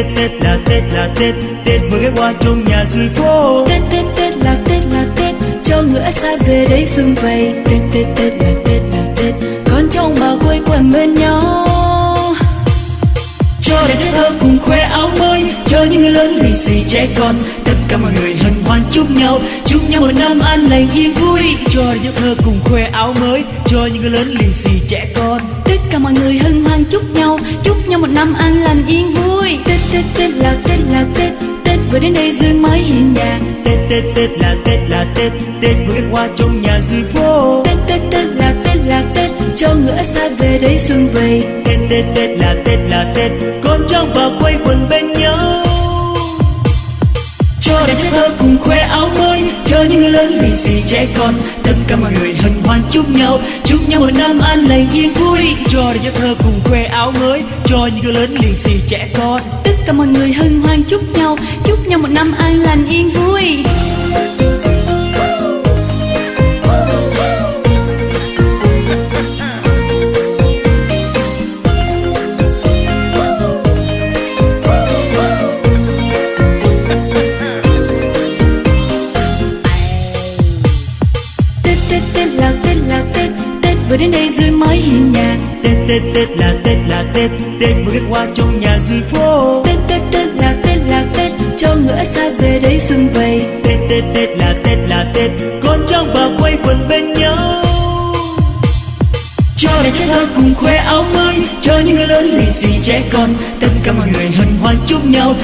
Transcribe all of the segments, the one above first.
Tết Tết là Tết là Tết, Tết vừa ghé qua trong nhà dưới phố. Tết Tết Tết là Tết là Tết, cho người ở xa về đây xuân vầy. Tết Tết Tết là Tết là Tết, con trong bà quây quần bên nhau. Cho đến trẻ thơ cùng khoe áo mới, cho những người lớn lì xì trẻ con, tất cả mọi người hân hoan chúc nhau một năm an lành yên vui. Cho đến trẻ thơ cùng khoe áo mới, cho những người lớn lì xì trẻ con, tất cả mọi người hân hoan chúc nhau một năm an lành yên vui. Tết Tết Tết là Tết là Tết, Tết vừa đến đây dương mới hiên nhà. Tết Tết Tết là Tết là Tết, Tết vừa ghé qua trong nhà dưới phố. Tết Tết Tết là Tết là Tết, cho người ở xa về đây xuân vầy. Tết Tết Tết là Tết là Tết, con trong bà quây quần bên nhau. Cho đến trẻ thơ cùng khoe áo mới, cho những người lớn lì xì trẻ con, tất cả mọi người hân hoan chúc nhau một năm an lành yên vui. Cho đến trẻ thơ cùng khoe áo mới, cho những người lớn lì xì trẻ con, tất cả mọi người hân hoan chúc nhau một năm an lành yên vui. Tết Tết là Tết là Tết, Tết vừa đến đây dưới mới hiên nhà. Tết Tết Tết là Tết là Tết, Tết vừa ghé qua trong nhà dưới phố. Tết Tết Tết là Tết là Tết, cho người ở xa về đây xuân vầy. Tết Tết Tết là Tết, con trong bà quây quần bên nhau. Cho đến trẻ thơ cùng khoe áo mới, cho những người lớn lì xì trẻ con, tất cả mọi người hân hoan chúc nhau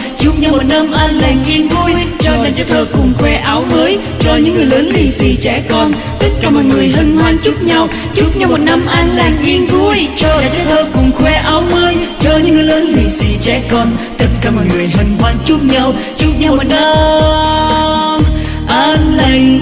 một năm an lành yên vui. Cho đến trẻ thơ cùng khoe áo mới, cho những người lớn lì xì trẻ con, tất cả mọi người hân hoan chúc nhau một năm an lành yên vui. Cho đến trẻ thơ cùng khoe áo mới, cho những người lớn lì xì trẻ con, tất cả mọi người hân hoan chúc nhau một năm an lành.